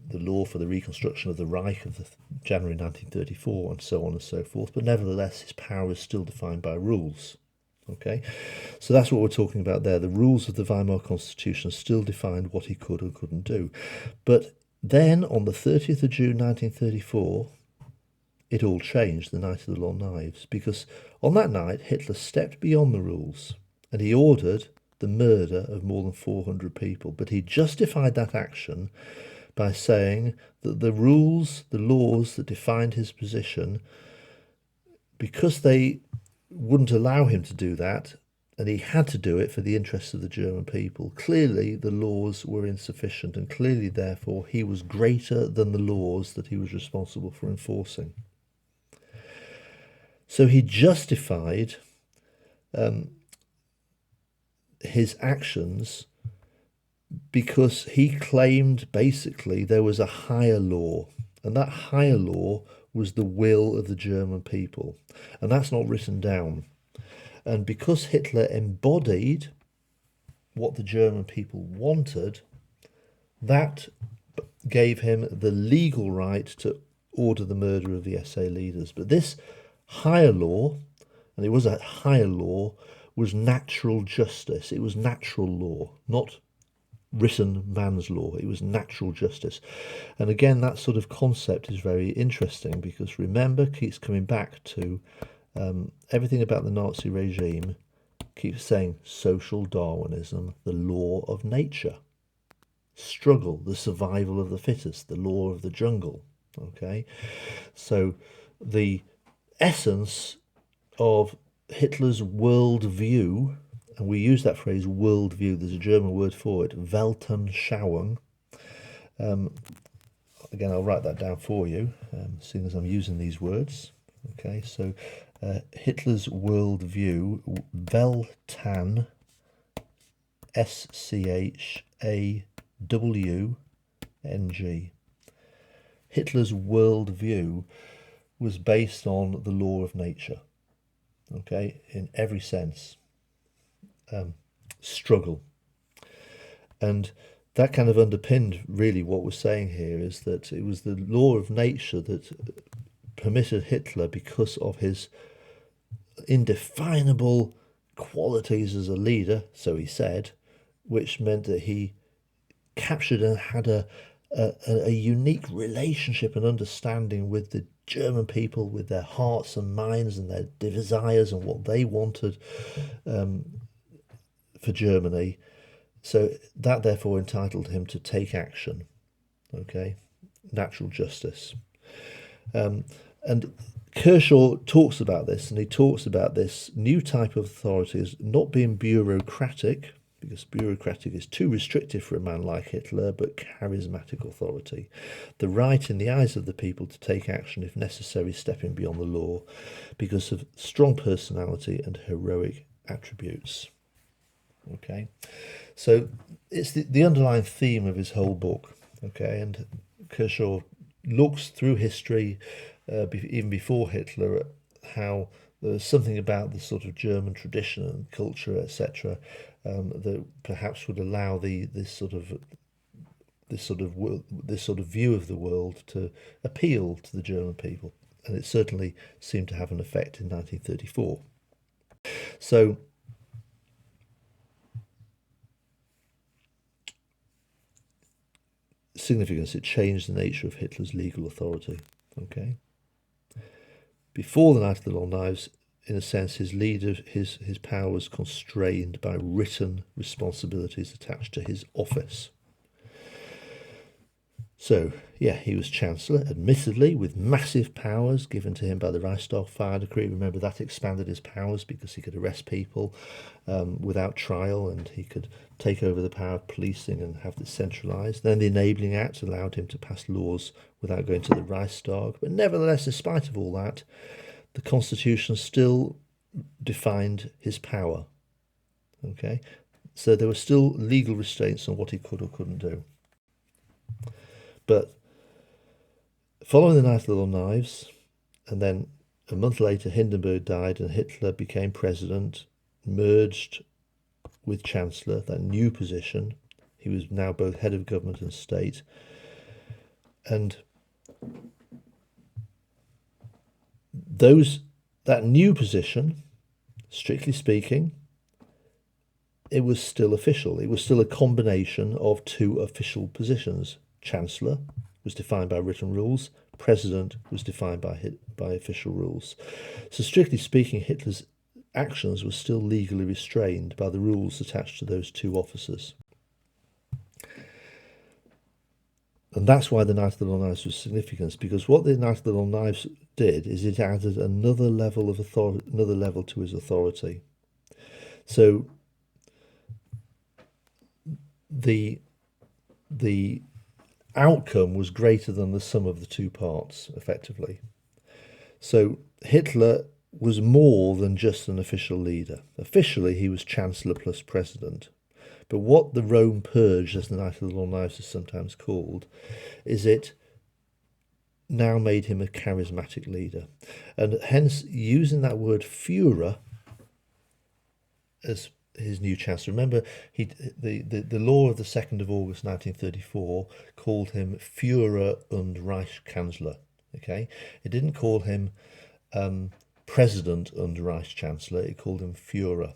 the law for the reconstruction of the Reich of January 1934 and so on and so forth. But nevertheless, his power is still defined by rules. Okay, so that's what we're talking about there. The rules of the Weimar Constitution still defined what he could and couldn't do. But then on the 30th of June 1934, it all changed, the night of the Long Knives, because on that night Hitler stepped beyond the rules and he ordered the murder of more than 400 people. But he justified that action by saying that the rules, the laws that defined his position, because they wouldn't allow him to do that, and he had to do it for the interests of the German people, clearly the laws were insufficient, and clearly, therefore, he was greater than the laws that he was responsible for enforcing. So he justified his actions because he claimed basically there was a higher law, and that higher law was the will of the German people, and that's not written down. And because Hitler embodied what the German people wanted, that gave him the legal right to order the murder of the SA leaders. But this higher law, and it was a higher law, was natural justice. It was natural law, not written man's law. It was natural justice. And again, that sort of concept is very interesting because remember, keeps coming back to everything about the Nazi regime keeps saying social Darwinism, the law of nature, struggle, the survival of the fittest, the law of the jungle. Okay, so the essence of Hitler's worldview, and we use that phrase worldview, there's a German word for it, Weltanschauung. Again, I'll write that down for you, seeing as I'm using these words. Okay, so Hitler's worldview, Weltan, Schawung. Hitler's worldview was based on the law of nature, okay, in every sense. Struggle. And that kind of underpinned really what we're saying here, is that it was the law of nature that permitted Hitler, because of his indefinable qualities as a leader, so he said, which meant that he captured and had a a unique relationship and understanding with the German people, with their hearts and minds and their desires and what they wanted for Germany. So that therefore entitled him to take action. Okay, natural justice. And Kershaw talks about this, and he talks about this new type of authority as not being bureaucratic, because bureaucratic is too restrictive for a man like Hitler, but charismatic authority. The right in the eyes of the people to take action if necessary, stepping beyond the law, because of strong personality and heroic attributes. Okay, so it's the underlying theme of his whole book. Okay, and Kershaw looks through history, even before Hitler, at how there was something about the sort of German tradition and culture, etc., that perhaps would allow this sort of view of the world to appeal to the German people, and it certainly seemed to have an effect in 1934. So significance, it changed the nature of Hitler's legal authority. Okay. Before the Night of the Long Knives, in a sense, his power was constrained by written responsibilities attached to his office. So, yeah, he was Chancellor, admittedly, with massive powers given to him by the Reichstag fire decree. Remember, that expanded his powers because he could arrest people without trial, and he could take over the power of policing and have this centralised. Then the Enabling Act allowed him to pass laws without going to the Reichstag. But nevertheless, despite of all that, the Constitution still defined his power. Okay, so there were still legal restraints on what he could or couldn't do. But following the Night of the Long Knives, and then a month later Hindenburg died and Hitler became president, merged with Chancellor, that new position. He was now both head of government and state. And that new position, strictly speaking, it was still official. It was still a combination of two official positions. Chancellor was defined by written rules. President was defined by official rules. So strictly speaking, Hitler's actions were still legally restrained by the rules attached to those two officers. And that's why the Night of the Long Knives was significant, because what the Night of the Long Knives did is it added another level of authority, another level to his authority. So the outcome was greater than the sum of the two parts, effectively. So Hitler was more than just an official leader. Officially, he was Chancellor plus President. But what the Rome Purge, as the Night of the Long Knives is sometimes called, is it now made him a charismatic leader. And hence, using that word Führer as his new chancellor. Remember, the law of the 2nd of August 1934 called him Führer und Reichskanzler. Okay, it didn't call him President und Reichschancellor. It called him Führer,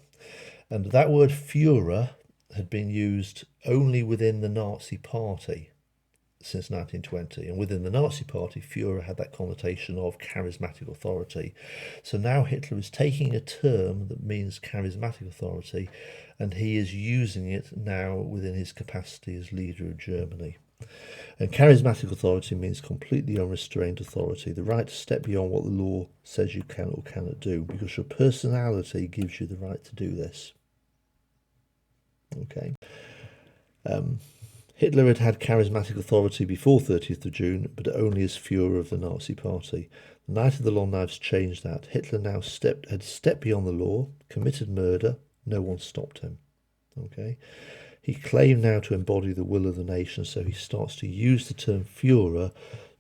and that word Führer had been used only within the Nazi Party since 1920, and within the Nazi Party, Führer had that connotation of charismatic authority. So now Hitler is taking a term that means charismatic authority, and he is using it now within his capacity as leader of Germany. And charismatic authority means completely unrestrained authority, the right to step beyond what the law says you can or cannot do, because your personality gives you the right to do this. Okay. Hitler had charismatic authority before 30th of June, but only as Führer of the Nazi Party. The Night of the Long Knives changed that. Hitler now had stepped beyond the law, committed murder. No one stopped him. Okay, he claimed now to embody the will of the nation, so he starts to use the term Führer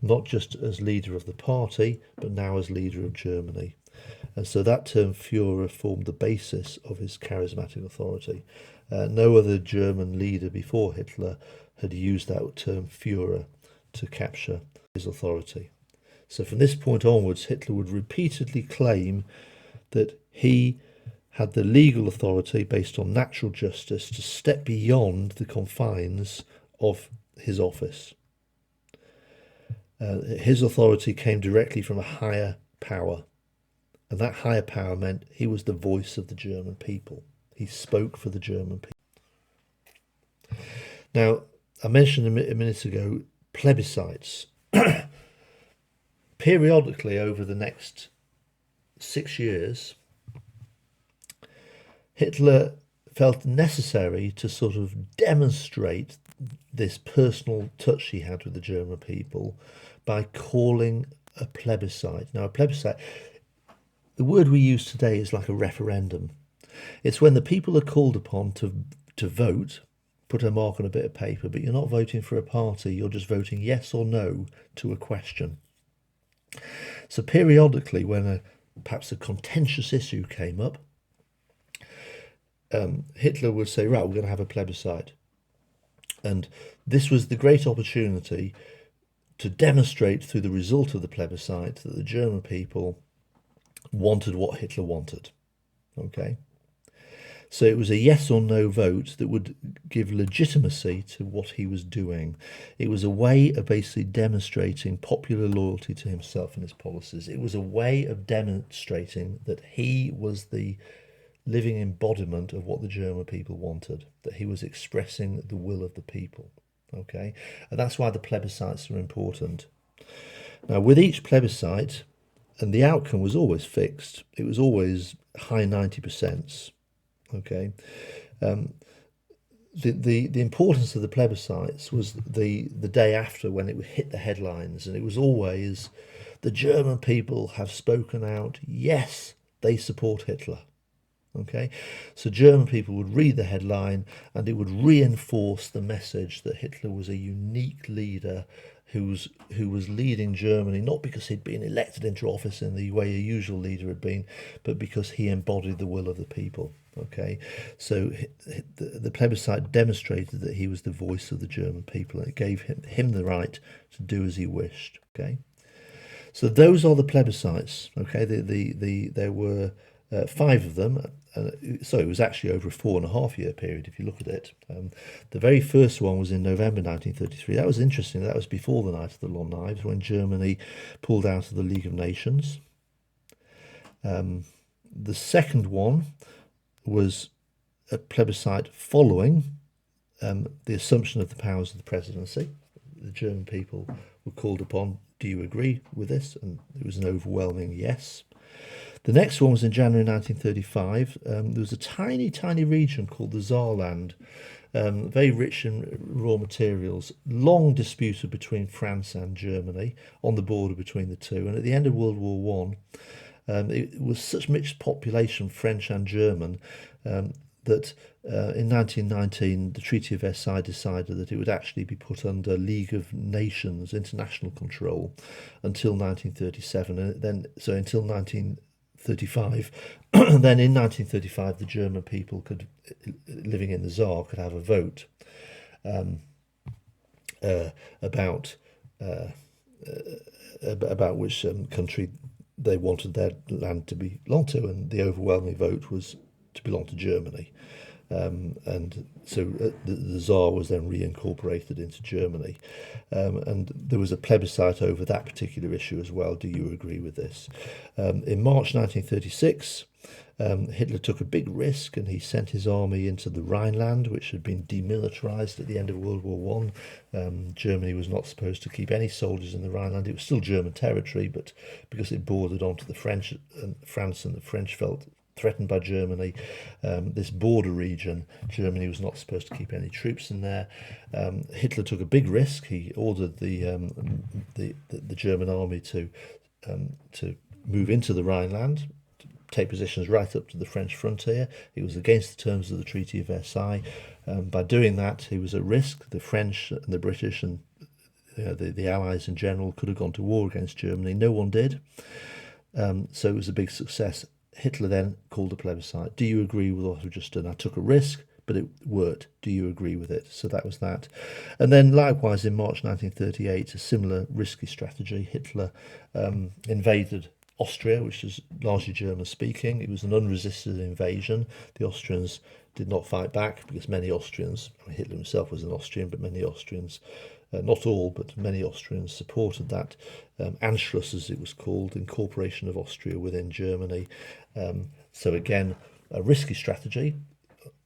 not just as leader of the party, but now as leader of Germany. And so that term Führer formed the basis of his charismatic authority. No other German leader before Hitler had used that term Führer to capture his authority. So from this point onwards, Hitler would repeatedly claim that he had the legal authority based on natural justice to step beyond the confines of his office. His authority came directly from a higher power, and that higher power meant he was the voice of the German people. He spoke for the German people. Now, I mentioned a minute ago plebiscites. Periodically over the next 6 years, Hitler felt necessary to sort of demonstrate this personal touch he had with the German people by calling a plebiscite. Now, a plebiscite, the word we use today is like a referendum. It's when the people are called upon to vote, put a mark on a bit of paper, but you're not voting for a party, you're just voting yes or no to a question. So periodically, when perhaps a contentious issue came up, Hitler would say, right, we're going to have a plebiscite. And this was the great opportunity to demonstrate through the result of the plebiscite that the German people wanted what Hitler wanted. Okay? So it was a yes or no vote that would give legitimacy to what he was doing. It was a way of basically demonstrating popular loyalty to himself and his policies. It was a way of demonstrating that he was the living embodiment of what the German people wanted, that he was expressing the will of the people. Okay, and that's why the plebiscites are important. Now, with each plebiscite, and the outcome was always fixed, it was always high 90%. Okay, the importance of the plebiscites was the day after, when it hit the headlines, and it was always the German people have spoken out. Yes, they support Hitler. Okay, so German people would read the headline and it would reinforce the message that Hitler was a unique leader who was leading Germany, not because he'd been elected into office in the way a usual leader had been, but because he embodied the will of the people. Okay, so the plebiscite demonstrated that he was the voice of the German people, and it gave him the right to do as he wished. Okay, so those are the plebiscites. Okay, there were 5 of them. So it was actually over a 4.5-year period, if you look at it. The very first one was in November 1933. That was interesting. That was before the Night of the Long Knives, when Germany pulled out of the League of Nations. The second one was a plebiscite following the assumption of the powers of the presidency. The German people were called upon, do you agree with this? And it was an overwhelming yes. The next one was in January 1935. There was a tiny, tiny region called the Saarland, very rich in raw materials, long disputed between France and Germany on the border between the two. And at the end of World War I, it was such mixed population, French and German, that in 1919 the Treaty of Versailles decided that it would actually be put under League of Nations international control until 1937, and then so until 1935. Then in 1935 the German people could, living in the Tsar, could have a vote about which country they wanted their land to belong to, and the overwhelming vote was to belong to Germany. And so the Tsar was then reincorporated into Germany. And there was a plebiscite over that particular issue as well. Do you agree with this? In March 1936, Hitler took a big risk and he sent his army into the Rhineland, which had been demilitarized at the end of World War I. Germany was not supposed to keep any soldiers in the Rhineland. It was still German territory, but because it bordered onto the French and France, and the French felt threatened by Germany, this border region, Germany was not supposed to keep any troops in there. Hitler took a big risk. He ordered the German army to move into the Rhineland, to take positions right up to the French frontier. It was against the terms of the Treaty of Versailles. By doing that, he was at risk. The French and the British and the Allies in general could have gone to war against Germany. No one did. So it was a big success. Hitler then called a plebiscite. Do you agree with what I've just done? I took a risk, but it worked. Do you agree with it? So that was that. And then likewise in March 1938, a similar risky strategy. Hitler invaded Austria, which is largely German speaking. It was an unresisted invasion. The Austrians did not fight back because many Austrians, Hitler himself was an Austrian, but many Austrians not all, but many Austrians supported that Anschluss, as it was called, incorporation of Austria within Germany. So again, a risky strategy.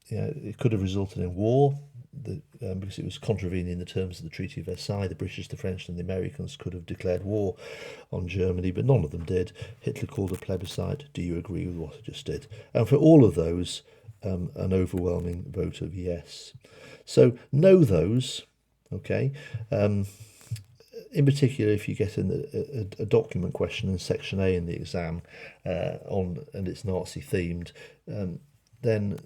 It could have resulted in war, because it was contravening the terms of the Treaty of Versailles. The British, the French and the Americans could have declared war on Germany, but none of them did. Hitler called a plebiscite. Do you agree with what I just did? And for all of those, an overwhelming vote of yes. So know those, okay? In particular, if you get a document question in section A in the exam and it's Nazi themed, then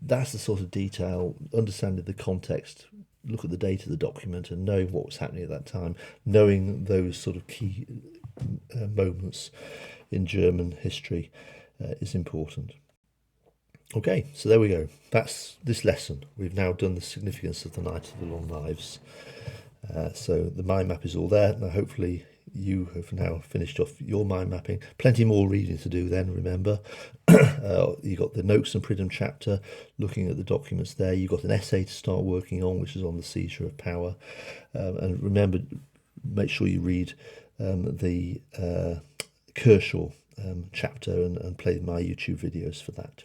that's the sort of detail, understanding the context, look at the date of the document and knowing what was happening at that time, knowing those sort of key moments in German history is important. Okay, so there we go. That's this lesson. We've now done the significance of the Night of the Long Knives. So the mind map is all there. Now hopefully you have now finished off your mind mapping. Plenty more reading to do then, remember. You got the Noakes and Pridham chapter, looking at the documents there. You've got an essay to start working on, which is on the seizure of power. And remember, make sure you read the Kershaw chapter and play my YouTube videos for that.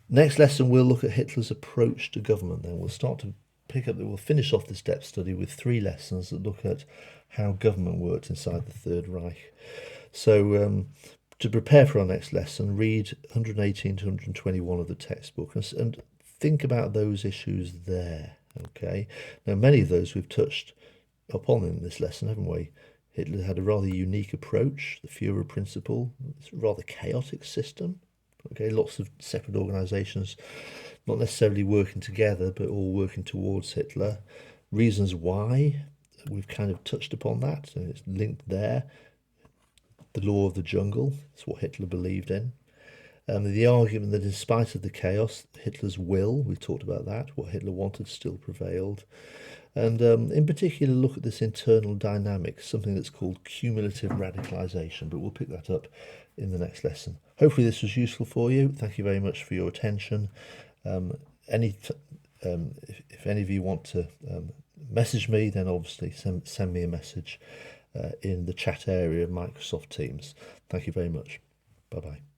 Next lesson, we'll look at Hitler's approach to government. Then we'll start to we'll finish off this depth study with 3 lessons that look at how government worked inside the Third Reich. So to prepare for our next lesson, read 118 to 121 of the textbook and think about those issues there, okay? Now, many of those we've touched upon in this lesson, haven't we? Hitler had a rather unique approach, the Führer principle. It's a rather chaotic system, okay? Lots of separate organisations, not necessarily working together, but all working towards Hitler. Reasons why, we've kind of touched upon that, and it's linked there. The law of the jungle, that's what Hitler believed in. The argument that in spite of the chaos, Hitler's will, we talked about that, what Hitler wanted still prevailed. And in particular, look at this internal dynamic, something that's called cumulative radicalisation, but we'll pick that up in the next lesson. Hopefully this was useful for you. Thank you very much for your attention. If any of you want to message me, then obviously send me a message in the chat area of Microsoft Teams. Thank you very much. Bye-bye.